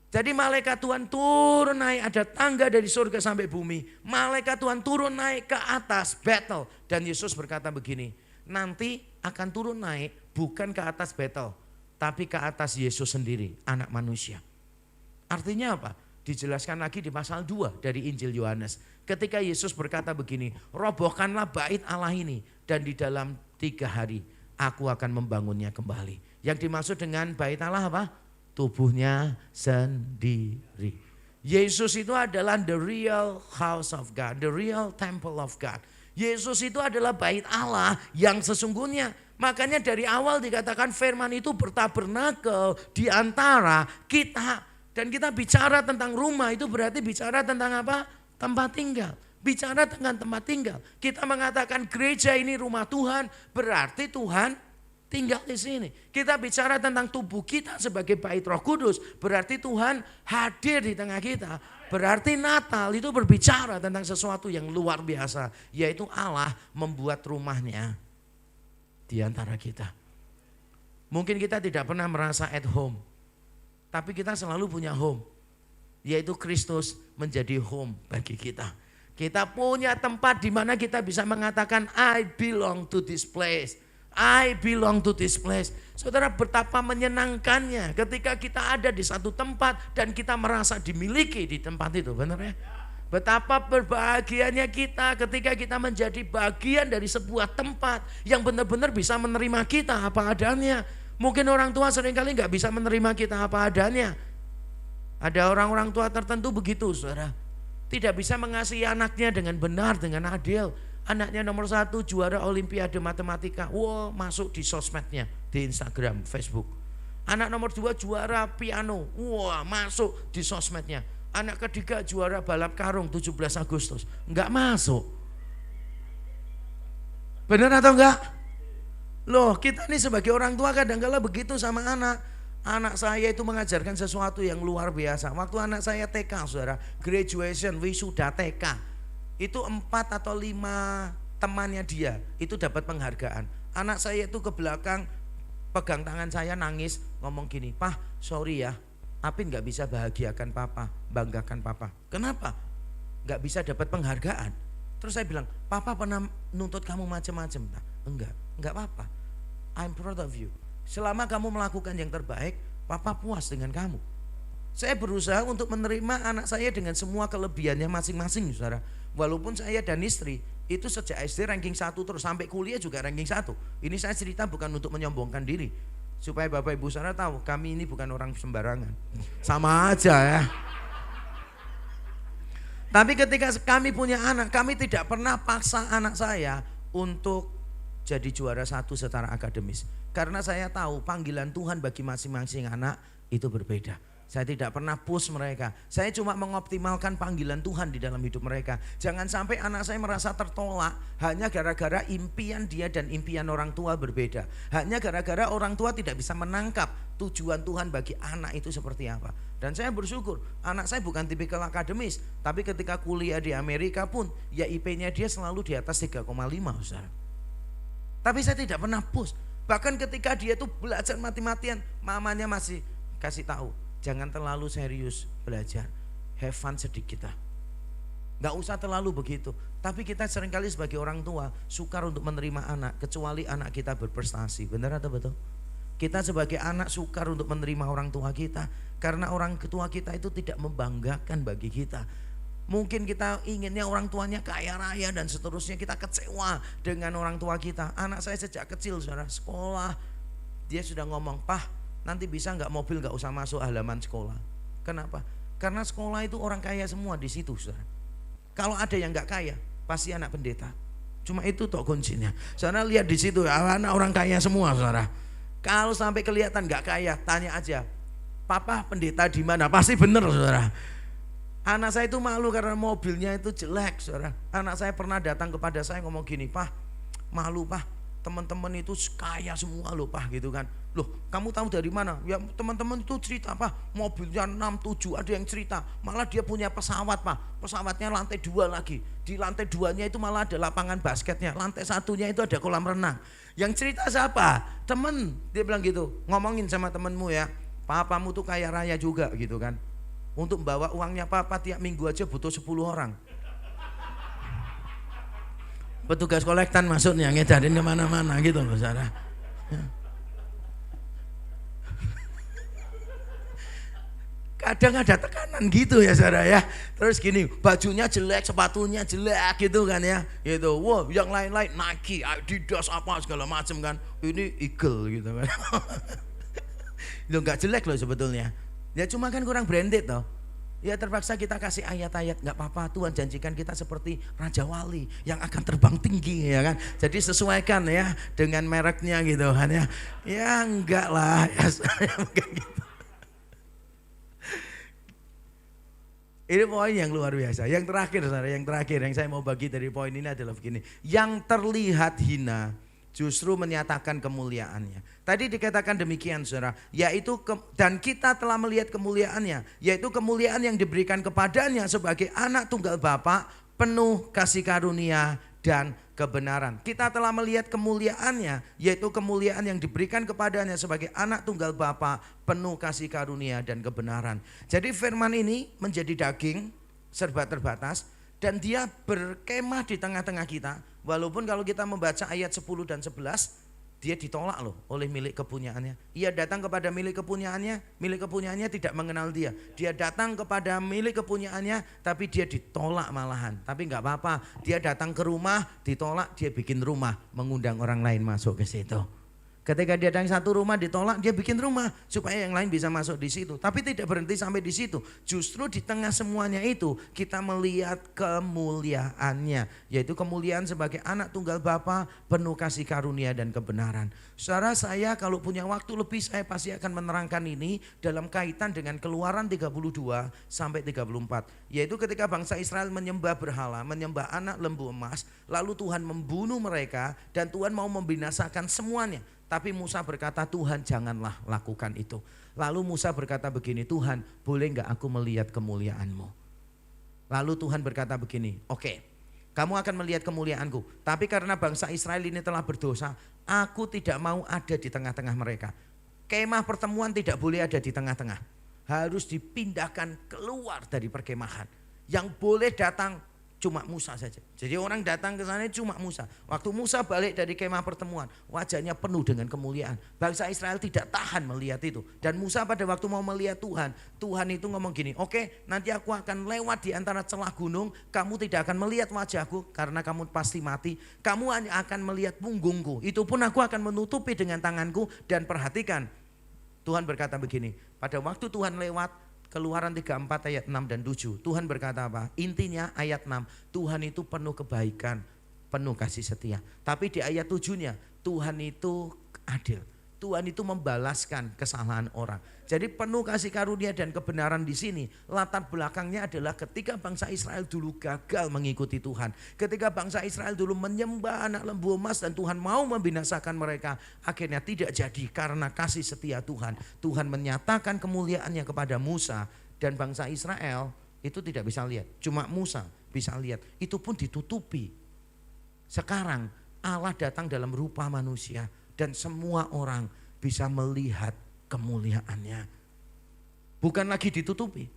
Jadi malaikat Tuhan turun naik, ada tangga dari surga sampai bumi. Malaikat Tuhan turun naik ke atas Betel. Dan Yesus berkata begini, nanti akan turun naik bukan ke atas Betel, tapi ke atas Yesus sendiri, anak manusia. Artinya apa? Dijelaskan lagi di pasal 2 dari Injil Yohanes. Ketika Yesus berkata begini, robohkanlah bait Allah ini dan di dalam 3 hari aku akan membangunnya kembali. Yang dimaksud dengan bait Allah apa? Tubuhnya sendiri. Yesus itu adalah the real house of God, the real temple of God. Yesus itu adalah bait Allah yang sesungguhnya. Makanya dari awal dikatakan firman itu bertabernakel di antara kita. Dan kita bicara tentang rumah itu berarti bicara tentang apa? Tempat tinggal. Bicara tentang tempat tinggal. Kita mengatakan gereja ini rumah Tuhan, berarti Tuhan tinggal di sini. Kita bicara tentang tubuh kita sebagai bait Roh Kudus, berarti Tuhan hadir di tengah kita. Berarti Natal itu berbicara tentang sesuatu yang luar biasa, yaitu Allah membuat rumahnya di antara kita. Mungkin kita tidak pernah merasa at home, tapi kita selalu punya home, yaitu Kristus menjadi home bagi kita. Kita punya tempat di mana kita bisa mengatakan I belong to this place. I belong to this place. Saudara, betapa menyenangkannya ketika kita ada di satu tempat dan kita merasa dimiliki di tempat itu, benar ya? Betapa berbahagianya kita ketika kita menjadi bagian dari sebuah tempat yang benar-benar bisa menerima kita apa adanya. Mungkin orang tua seringkali nggak bisa menerima kita apa adanya. Ada orang-orang tua tertentu begitu, saudara. Tidak bisa mengasihi anaknya dengan benar, dengan adil. Anaknya nomor 1 juara olimpiade matematika, wow, masuk di sosmednya, di Instagram, Facebook. Anak nomor 2 juara piano, wah, masuk di sosmednya. Anak ketiga juara balap karung 17 Agustus, enggak masuk. Benar atau enggak? Loh, kita nih sebagai orang tua kadang-kala begitu sama anak. Anak saya itu mengajarkan sesuatu yang luar biasa. Waktu anak saya TK, saudara, graduation, wisuda TK. Itu 4 atau 5 temannya dia itu dapat penghargaan. Anak saya itu ke belakang pegang tangan saya nangis ngomong gini, "Pah, sorry ya, Apin gak bisa bahagiakan papa, banggakan papa." Kenapa? Gak bisa dapat penghargaan. Terus saya bilang, "Papa pernah nuntut kamu macam-macam?" Enggak apa-apa. I'm proud of you. Selama kamu melakukan yang terbaik, papa puas dengan kamu. Saya berusaha untuk menerima anak saya dengan semua kelebihannya masing-masing, saudara. Walaupun saya dan istri itu sejak SD ranking 1 terus sampai kuliah juga ranking 1. Ini saya cerita bukan untuk menyombongkan diri. Supaya Bapak Ibu saudara tahu kami ini bukan orang sembarangan. Sama aja ya. Tapi ketika kami punya anak, kami tidak pernah paksa anak saya untuk jadi juara satu secara akademis. Karena saya tahu panggilan Tuhan bagi masing-masing anak itu berbeda. Saya tidak pernah push mereka. Saya cuma mengoptimalkan panggilan Tuhan di dalam hidup mereka. Jangan sampai anak saya merasa tertolak hanya gara-gara impian dia dan impian orang tua berbeda. Hanya gara-gara orang tua tidak bisa menangkap tujuan Tuhan bagi anak itu seperti apa. Dan saya bersyukur anak saya bukan tipikal akademis. Tapi ketika kuliah di Amerika pun ya IP-nya dia selalu di atas 3,5, saudara. Tapi saya tidak pernah push. Bahkan ketika dia tuh belajar mati-matian, mamanya masih kasih tahu, jangan terlalu serius belajar, have fun sedikit lah. Gak usah terlalu begitu. Tapi kita seringkali sebagai orang tua sukar untuk menerima anak, kecuali anak kita berprestasi. Benar atau betul? Kita sebagai anak sukar untuk menerima orang tua kita, karena orang tua kita itu tidak membanggakan bagi kita. Mungkin kita inginnya orang tuanya kaya raya dan seterusnya, kita kecewa dengan orang tua kita. Anak saya sejak kecil, saudara, sekolah dia sudah ngomong, "Pah, nanti bisa nggak mobil nggak usah masuk halaman sekolah." Kenapa? Karena sekolah itu orang kaya semua di situ, saudara. Kalau ada yang nggak kaya, pasti anak pendeta. Cuma itu toh kuncinya. Saudara lihat di situ, anak orang kaya semua, saudara. Kalau sampai kelihatan nggak kaya, tanya aja, "Papa pendeta di mana?" Pasti bener, saudara. Anak saya itu malu karena mobilnya itu jelek, saudara. Anak saya pernah datang kepada saya ngomong gini, "Pah, malu Pah, teman-teman itu kaya semua loh Pah," gitu kan. "Loh, kamu tahu dari mana?" "Ya teman-teman itu cerita Pah, mobilnya 6-7, ada yang cerita malah dia punya pesawat Pah, pesawatnya lantai 2 lagi, di lantai 2-nya itu malah ada lapangan basketnya, lantai 1-nya itu ada kolam renang." Yang cerita siapa? Temen, dia bilang gitu, ngomongin sama temenmu ya, "Papamu tuh kaya raya juga," gitu kan. Untuk membawa uangnya papa tiap minggu aja butuh 10 orang. Petugas kolektan maksudnya ngedarin kemana-mana gitu loh, saudara. Kadang ada tekanan gitu ya, saudara ya. Terus gini, bajunya jelek, sepatunya jelek gitu kan ya. Gitu. Wah, yang lain-lain Nike, Adidas apa segala macam kan. Ini Eagle gitu kan. Itu enggak jelek loh sebetulnya. Ya cuma kan kurang branded toh. Ya terpaksa kita kasih ayat-ayat, nggak apa-apa, Tuhan janjikan kita seperti Raja Wali yang akan terbang tinggi ya kan. Jadi sesuaikan ya dengan mereknya gitu kan ya. Ya enggak lah ya, bukan gitu. Ini poin yang luar biasa. Yang terakhir saudara, yang terakhir yang saya mau bagi dari poin ini adalah begini. Yang terlihat hina justru menyatakan kemuliaannya. Tadi dikatakan demikian saudara, yaitu dan kita telah melihat kemuliaannya, yaitu kemuliaan yang diberikan kepadanya sebagai anak tunggal Bapa, penuh kasih karunia dan kebenaran. Kita telah melihat kemuliaannya, yaitu kemuliaan yang diberikan kepadanya sebagai anak tunggal Bapa, penuh kasih karunia dan kebenaran. Jadi firman ini menjadi daging serba terbatas dan dia berkemah di tengah-tengah kita. Walaupun kalau kita membaca ayat 10 dan 11, dia ditolak loh oleh milik kepunyaannya. Ia datang kepada milik kepunyaannya tidak mengenal dia. Dia datang kepada milik kepunyaannya, tapi dia ditolak malahan. Tapi nggak apa-apa, dia datang ke rumah, ditolak, dia bikin rumah, mengundang orang lain masuk ke situ. Ketika dia datang satu rumah ditolak, dia bikin rumah supaya yang lain bisa masuk di situ. Tapi tidak berhenti sampai di situ. Justru di tengah semuanya itu kita melihat kemuliaannya, yaitu kemuliaan sebagai anak tunggal Bapa, penuh kasih karunia dan kebenaran. Saudara, saya kalau punya waktu lebih saya pasti akan menerangkan ini dalam kaitan dengan Keluaran 32 sampai 34. Yaitu ketika bangsa Israel menyembah berhala, menyembah anak lembu emas, lalu Tuhan membunuh mereka dan Tuhan mau membinasakan semuanya. Tapi Musa berkata, "Tuhan janganlah lakukan itu." Lalu Musa berkata begini, "Tuhan boleh enggak aku melihat kemuliaan-Mu?" Lalu Tuhan berkata begini, "Oke, kamu akan melihat kemuliaanku. Tapi karena bangsa Israel ini telah berdosa, aku tidak mau ada di tengah-tengah mereka. Kemah pertemuan tidak boleh ada di tengah-tengah. Harus dipindahkan keluar dari perkemahan. Yang boleh datang cuma Musa saja." Jadi orang datang ke sana cuma Musa. Waktu Musa balik dari kemah pertemuan, wajahnya penuh dengan kemuliaan. Bangsa Israel tidak tahan melihat itu. Dan Musa pada waktu mau melihat Tuhan, Tuhan itu ngomong gini, "Oke, nanti aku akan lewat di antara celah gunung, kamu tidak akan melihat wajahku karena kamu pasti mati. Kamu hanya akan melihat punggungku. Itu pun aku akan menutupi dengan tanganku." Dan perhatikan, Tuhan berkata begini, pada waktu Tuhan lewat Keluaran 34 ayat 6 dan 7. Tuhan berkata apa? Intinya ayat 6, Tuhan itu penuh kebaikan, penuh kasih setia. Tapi di ayat 7-nya, Tuhan itu adil. Tuhan itu membalaskan kesalahan orang. Jadi penuh kasih karunia dan kebenaran di sini. Latar belakangnya adalah ketika bangsa Israel dulu gagal mengikuti Tuhan. Ketika bangsa Israel dulu menyembah anak lembu emas dan Tuhan mau membinasakan mereka. Akhirnya tidak jadi karena kasih setia Tuhan. Tuhan menyatakan kemuliaannya kepada Musa. Dan bangsa Israel itu tidak bisa lihat. Cuma Musa bisa lihat. Itu pun ditutupi. Sekarang Allah datang dalam rupa manusia. Dan semua orang bisa melihat kemuliaannya. Bukan lagi ditutupi.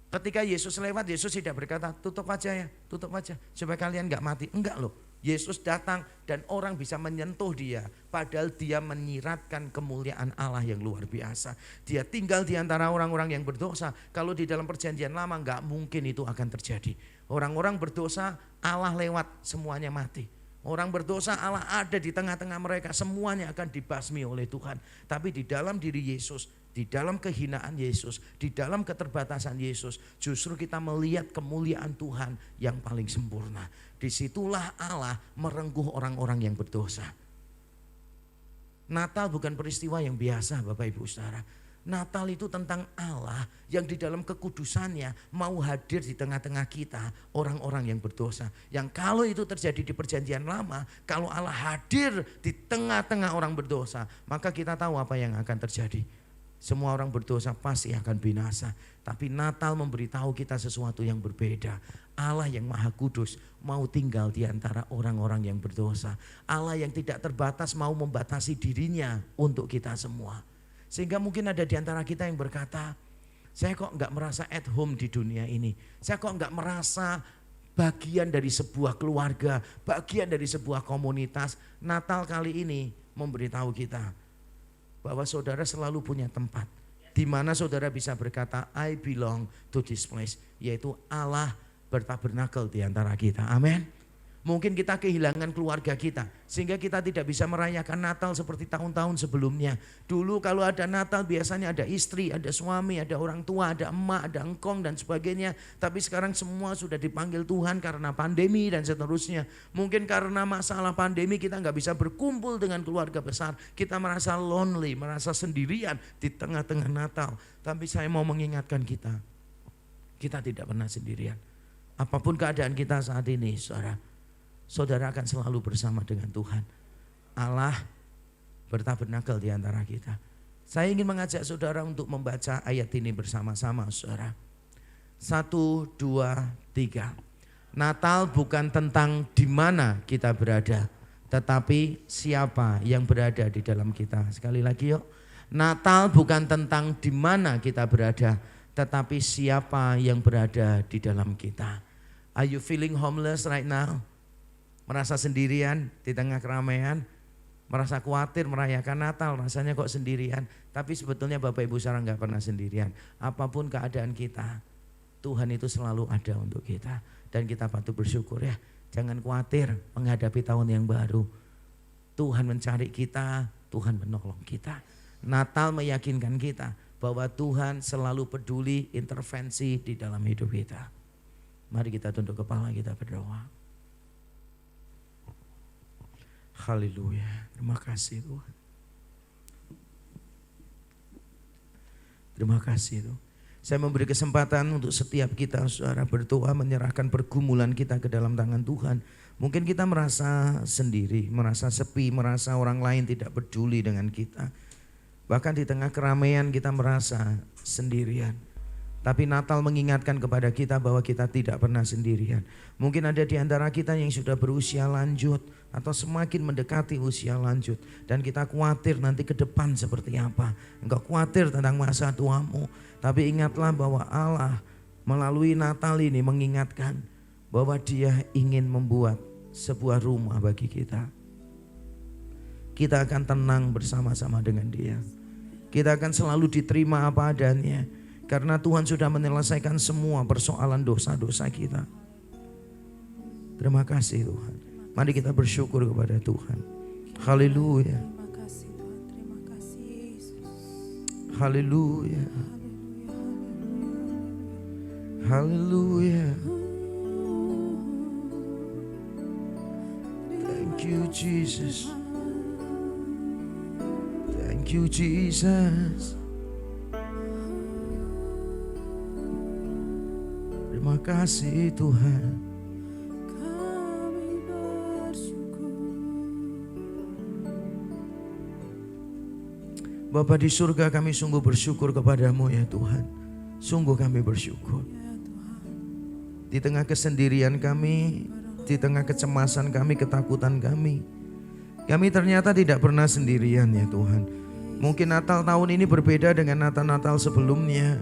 Ketika Yesus lewat, Yesus tidak berkata, tutup aja ya, tutup aja. Supaya kalian gak mati. Enggak loh. Yesus datang dan orang bisa menyentuh dia. Padahal dia menyiratkan kemuliaan Allah yang luar biasa. Dia tinggal di antara orang-orang yang berdosa. Kalau di dalam perjanjian lama gak mungkin itu akan terjadi. Orang-orang berdosa, Allah lewat, semuanya mati. Orang berdosa, Allah ada di tengah-tengah mereka, semuanya akan dibasmi oleh Tuhan. Tapi di dalam diri Yesus, di dalam kehinaan Yesus, di dalam keterbatasan Yesus, justru kita melihat kemuliaan Tuhan yang paling sempurna. Disitulah Allah merengkuh orang-orang yang berdosa. Natal bukan peristiwa yang biasa Bapak Ibu Saudara. Natal itu tentang Allah yang di dalam kekudusannya mau hadir di tengah-tengah kita, orang-orang yang berdosa. Yang kalau itu terjadi di perjanjian lama, kalau Allah hadir di tengah-tengah orang berdosa, maka kita tahu apa yang akan terjadi. Semua orang berdosa pasti akan binasa. Tapi Natal memberitahu kita sesuatu yang berbeda. Allah yang maha kudus mau tinggal di antara orang-orang yang berdosa. Allah yang tidak terbatas mau membatasi dirinya untuk kita semua. Sehingga mungkin ada di antara kita yang berkata, saya kok enggak merasa at home di dunia ini. Saya kok enggak merasa bagian dari sebuah keluarga, bagian dari sebuah komunitas. Natal kali ini memberitahu kita bahwa saudara selalu punya tempat. Di mana saudara bisa berkata, I belong to this place. Yaitu Allah bertabernakel di antara kita. Amin. Mungkin kita kehilangan keluarga kita sehingga kita tidak bisa merayakan Natal seperti tahun-tahun sebelumnya. Dulu kalau ada Natal biasanya ada istri, ada suami, ada orang tua, ada emak, ada engkong dan sebagainya. Tapi sekarang semua sudah dipanggil Tuhan karena pandemi dan seterusnya. Mungkin karena masalah pandemi kita nggak bisa berkumpul dengan keluarga besar. Kita merasa lonely, merasa sendirian di tengah-tengah Natal. Tapi saya mau mengingatkan kita tidak pernah sendirian. Apapun keadaan kita saat ini, saudara akan selalu bersama dengan Tuhan. Allah bertabernakel di antara kita. Saya ingin mengajak saudara untuk membaca ayat ini bersama-sama saudara. 1, 2, 3. Natal bukan tentang di mana kita berada, tetapi siapa yang berada di dalam kita. Sekali lagi yuk. Natal bukan tentang di mana kita berada, tetapi siapa yang berada di dalam kita. Are you feeling homeless right now? Merasa sendirian di tengah keramaian, merasa khawatir merayakan Natal, rasanya kok sendirian. Tapi sebetulnya Bapak Ibu Saudara gak pernah sendirian. Apapun keadaan kita, Tuhan itu selalu ada untuk kita. Dan kita patut bersyukur ya. Jangan khawatir menghadapi tahun yang baru. Tuhan mencari kita, Tuhan menolong kita. Natal meyakinkan kita bahwa Tuhan selalu peduli intervensi di dalam hidup kita. Mari kita tunduk kepala, kita berdoa. Haleluya, terima kasih Tuhan. Terima kasih Tuhan. Saya memberi kesempatan untuk setiap kita saudara berdoa, menyerahkan pergumulan kita ke dalam tangan Tuhan. Mungkin kita merasa sendiri, merasa sepi, merasa orang lain tidak peduli dengan kita. Bahkan di tengah keramaian kita merasa sendirian. Tapi Natal mengingatkan kepada kita bahwa kita tidak pernah sendirian. Mungkin ada di antara kita yang sudah berusia lanjut atau semakin mendekati usia lanjut. Dan kita khawatir nanti ke depan seperti apa. Engkau khawatir tentang masa tuamu. Tapi ingatlah bahwa Allah melalui Natal ini mengingatkan bahwa Dia ingin membuat sebuah rumah bagi kita. Kita akan tenang bersama-sama dengan Dia. Kita akan selalu diterima apa adanya. Karena Tuhan sudah menyelesaikan semua persoalan dosa-dosa kita. Terima kasih Tuhan. Mari kita bersyukur kepada Tuhan. Haleluya. Terima kasih Tuhan, terima kasih Yesus. Haleluya. Haleluya, haleluya. Haleluya. Thank you Jesus. Thank you Jesus. Terima kasih Tuhan. Bapa di surga, kami sungguh bersyukur kepadamu ya Tuhan. Sungguh kami bersyukur. Di tengah kesendirian kami, di tengah kecemasan kami, ketakutan kami ternyata tidak pernah sendirian ya Tuhan. Mungkin Natal tahun ini berbeda dengan Natal-Natal sebelumnya.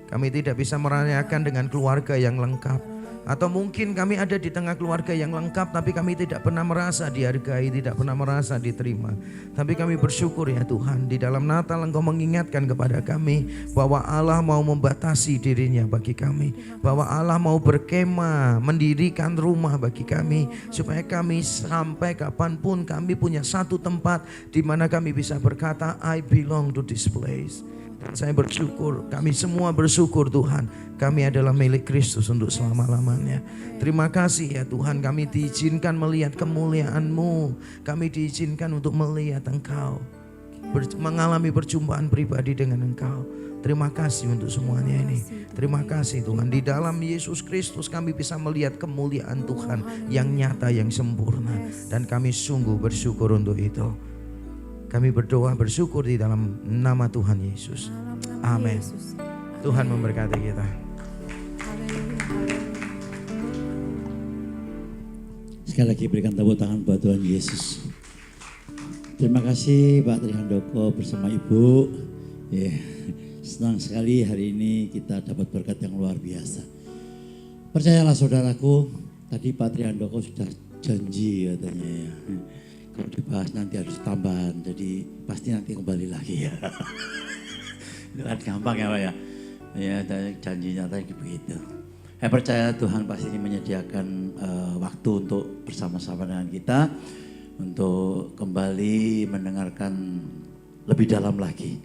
Kami tidak bisa merayakan dengan keluarga yang lengkap. Atau mungkin kami ada di tengah keluarga yang lengkap, tapi kami tidak pernah merasa dihargai, tidak pernah merasa diterima. Tapi kami bersyukur ya Tuhan, di dalam Natal Engkau mengingatkan kepada kami bahwa Allah mau membatasi dirinya bagi kami. Bahwa Allah mau berkemah, mendirikan rumah bagi kami. Supaya kami sampai kapanpun kami punya satu tempat di mana kami bisa berkata, I belong to this place. Saya bersyukur, kami semua bersyukur Tuhan, kami adalah milik Kristus untuk selama-lamanya. Terima kasih ya Tuhan, kami diizinkan melihat kemuliaan-Mu. Kami diizinkan untuk melihat Engkau, mengalami perjumpaan pribadi dengan Engkau. Terima kasih untuk semuanya ini. Terima kasih Tuhan, di dalam Yesus Kristus kami bisa melihat kemuliaan Tuhan yang nyata, yang sempurna. Dan kami sungguh bersyukur untuk itu. Kami berdoa bersyukur di dalam nama Tuhan Yesus. Amin. Tuhan memberkati kita. Sekali lagi berikan tepuk tangan buat Tuhan Yesus. Terima kasih Pak Trihandoko bersama Ibu. Senang sekali hari ini kita dapat berkat yang luar biasa. Percayalah saudaraku, tadi Pak Trihandoko sudah janji katanya ya. Kalau dibahas nanti harus tambahan, jadi pasti nanti kembali lagi ya. Itu kan gampang ya Pak ya. Ya janjinya tadi begitu. Saya percaya Tuhan pasti menyediakan waktu untuk bersama-sama dengan kita. Untuk kembali mendengarkan lebih dalam lagi.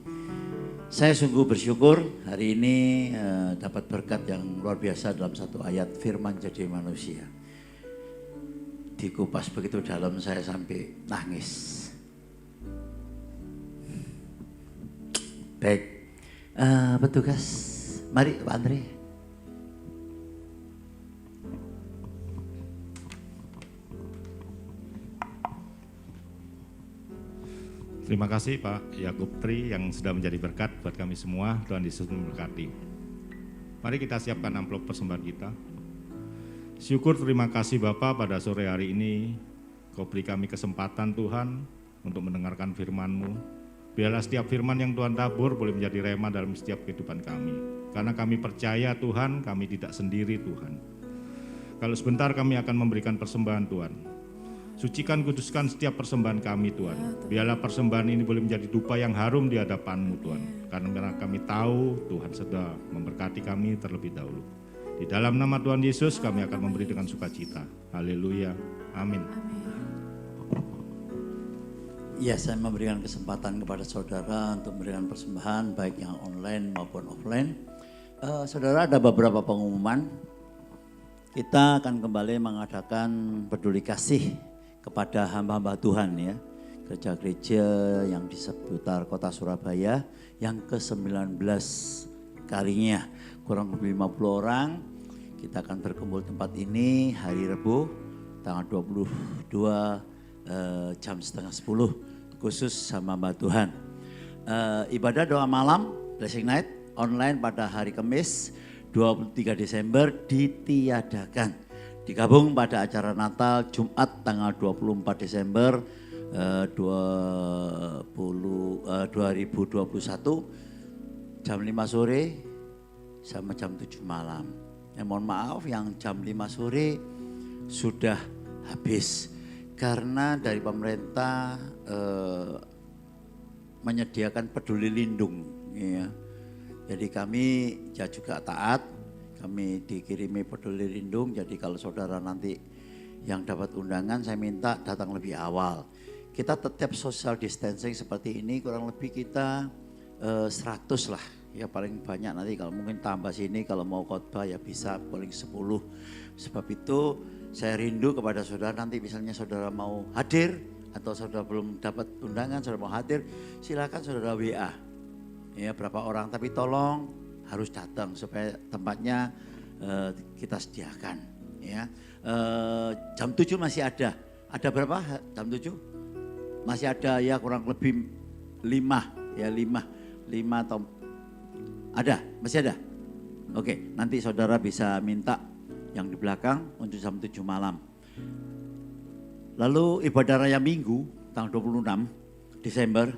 Saya sungguh bersyukur hari ini dapat berkat yang luar biasa dalam satu ayat firman jadi manusia. Dikupas begitu dalam saya sampai nangis. Baik, petugas, mari Pak Andre. Terima kasih Pak Yakub Tri yang sudah menjadi berkat buat kami semua. Tuhan Yesus memberkati. Mari kita siapkan amplop persembahan kita. Syukur terima kasih Bapa pada sore hari ini Kau beri kami kesempatan Tuhan untuk mendengarkan firman-Mu. Biarlah setiap firman yang Tuhan tabur boleh menjadi rema dalam setiap kehidupan kami. Karena kami percaya Tuhan, kami tidak sendiri Tuhan. Kalau sebentar kami akan memberikan persembahan Tuhan. Sucikan, kuduskan setiap persembahan kami Tuhan. Biarlah persembahan ini boleh menjadi dupa yang harum di hadapan-Mu Tuhan. Karena kami tahu Tuhan sudah memberkati kami terlebih dahulu. Di dalam nama Tuhan Yesus kami akan memberi dengan sukacita. Haleluya. Amin. Ya, saya memberikan kesempatan kepada saudara untuk memberikan persembahan baik yang online maupun offline. Saudara, ada beberapa pengumuman. Kita akan kembali mengadakan peduli kasih kepada hamba-hamba Tuhan ya. Gereja-gereja yang di seputar kota Surabaya yang ke-19 kalinya. Kurang lebih 50 orang. Kita akan berkumpul tempat ini hari Rabu tanggal 22 jam setengah 10 khusus sama Mbak Tuhan. Ibadah doa malam Blessing Night online pada hari Kamis 23 Desember ditiadakan. Digabung pada acara Natal Jumat tanggal 24 Desember 2021 jam 5 sore sama jam 7 malam. Mohon maaf yang jam 5 sore sudah habis karena dari pemerintah menyediakan peduli lindung ya. Jadi kami ya juga taat, kami dikirimi peduli lindung, jadi kalau saudara nanti yang dapat undangan saya minta datang lebih awal. Kita tetap social distancing seperti ini kurang lebih kita 100 lah ya paling banyak nanti kalau mungkin tambah sini kalau mau khotbah ya bisa paling 10. Sebab itu saya rindu kepada saudara nanti misalnya saudara mau hadir atau saudara belum dapat undangan, saudara mau hadir, silakan saudara WA. Ya berapa orang, tapi tolong harus datang supaya tempatnya kita sediakan. Ya jam 7 masih ada. Ada berapa jam 7? Masih ada ya kurang lebih 5 atau ada, masih ada. Oke, nanti saudara bisa minta yang di belakang untuk jam 7 malam. Lalu ibadah raya Minggu tanggal 26 Desember,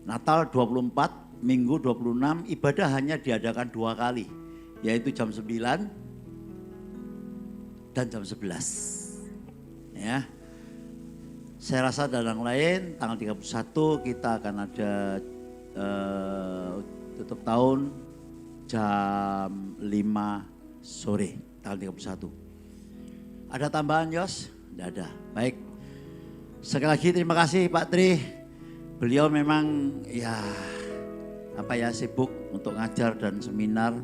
Natal 24, Minggu 26, ibadah hanya diadakan 2 kali, yaitu jam 9 dan jam 11. Ya. Saya rasa dan yang lain tanggal 31 kita akan ada tutup tahun jam 5 sore tanggal 31. Ada tambahan Yos? Tidak ada. Baik. Sekali lagi terima kasih Pak Tri. Beliau memang sibuk untuk ngajar dan seminar.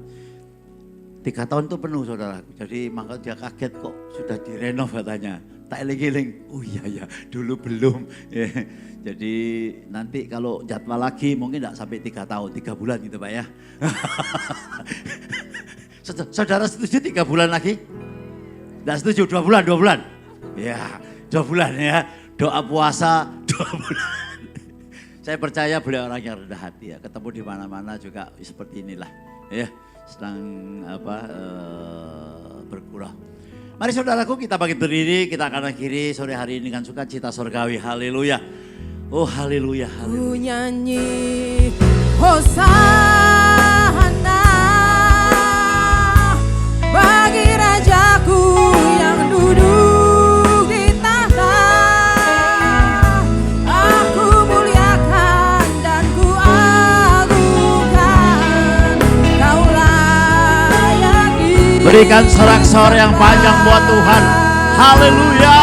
3 tahun itu penuh saudara. Jadi maka dia kaget kok sudah direnov katanya. Tak eling-eling. Oh iya dulu belum. Jadi nanti kalau jadwal lagi mungkin tidak sampai 3 tahun, 3 bulan gitu Pak ya. Saudara setuju 3 bulan lagi? Tidak setuju 2 bulan? Ya 2 bulan ya. Doa puasa 2 bulan. Saya percaya beliau orang yang rendah hati ya. Ketemu di mana-mana juga seperti inilah. Ya sedang bergurau. Mari saudaraku kita bangkit berdiri, kita akan akhiri sore hari ini dengan sukacita surgawi. Haleluya. Oh haleluya, haleluya. Ku nyanyi Hosana bagi Rajaku yang duduk di tahta. Aku muliakan dan ku agungkan, Kau layaki. Berikan sorak-sorai yang panjang buat Tuhan. Haleluya.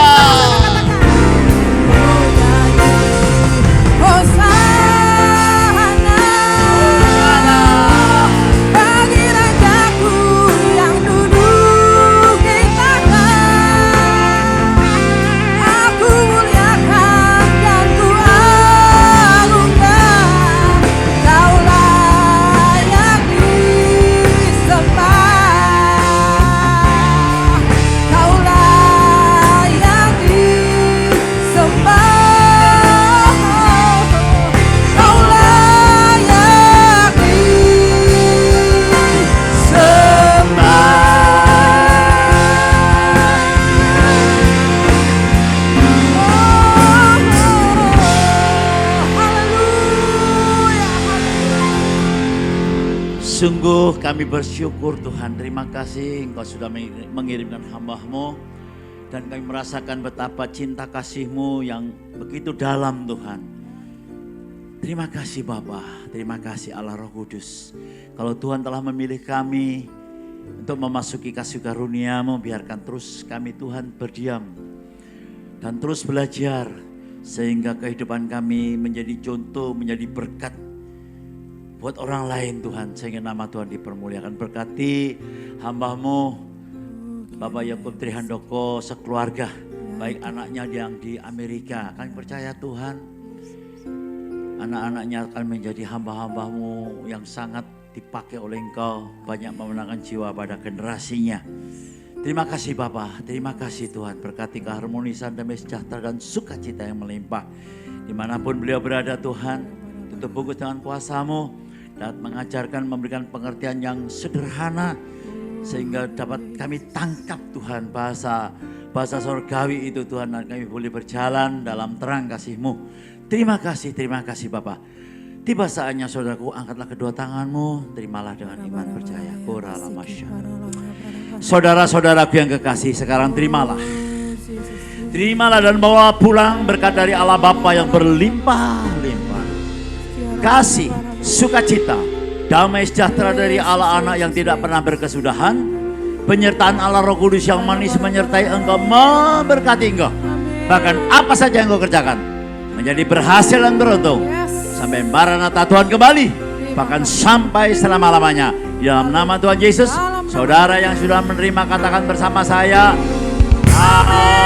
Sungguh kami bersyukur Tuhan, terima kasih Engkau sudah mengirimkan hamba-Mu dan kami merasakan betapa cinta kasih-Mu yang begitu dalam Tuhan. Terima kasih Bapa, terima kasih Allah Roh Kudus. Kalau Tuhan telah memilih kami untuk memasuki kasih karunia-Mu, biarkan terus kami Tuhan berdiam dan terus belajar sehingga kehidupan kami menjadi contoh, menjadi berkat buat orang lain Tuhan, sehingga nama Tuhan dipermuliakan. Berkati hamba-Mu Bapak Yakub Tri Handoko sekeluarga, baik anaknya yang di Amerika. Kami percaya Tuhan anak-anaknya akan menjadi hamba-hamba-Mu yang sangat dipakai oleh Engkau, banyak memenangkan jiwa pada generasinya. Terima kasih Bapa, terima kasih Tuhan. Berkati keharmonisan, damai sejahtera dan sukacita yang melimpah dimanapun beliau berada Tuhan. Tutup bungkus dengan kuasa-Mu dan mengajarkan, memberikan pengertian yang sederhana sehingga dapat kami tangkap Tuhan bahasa surgawi itu Tuhan, dan kami boleh berjalan dalam terang kasih-Mu. Terima kasih Bapa. Tiba saatnya saudaraku, angkatlah kedua tanganmu, terimalah dengan iman percaya. Saudara-saudaraku yang kekasih, sekarang terimalah dan bawa pulang berkat dari Allah Bapa yang berlimpah-limpah. Kasih, sukacita, damai sejahtera dari Allah Anak yang tidak pernah berkesudahan, penyertaan Allah Roh Kudus yang manis menyertai engkau, memberkati engkau. Bahkan apa saja yang engkau kerjakan menjadi berhasil dan beruntung. Sampai Maranatha Tuhan kembali bahkan sampai selama-lamanya. Dalam nama Tuhan Yesus, saudara yang sudah menerima katakan bersama saya, amin.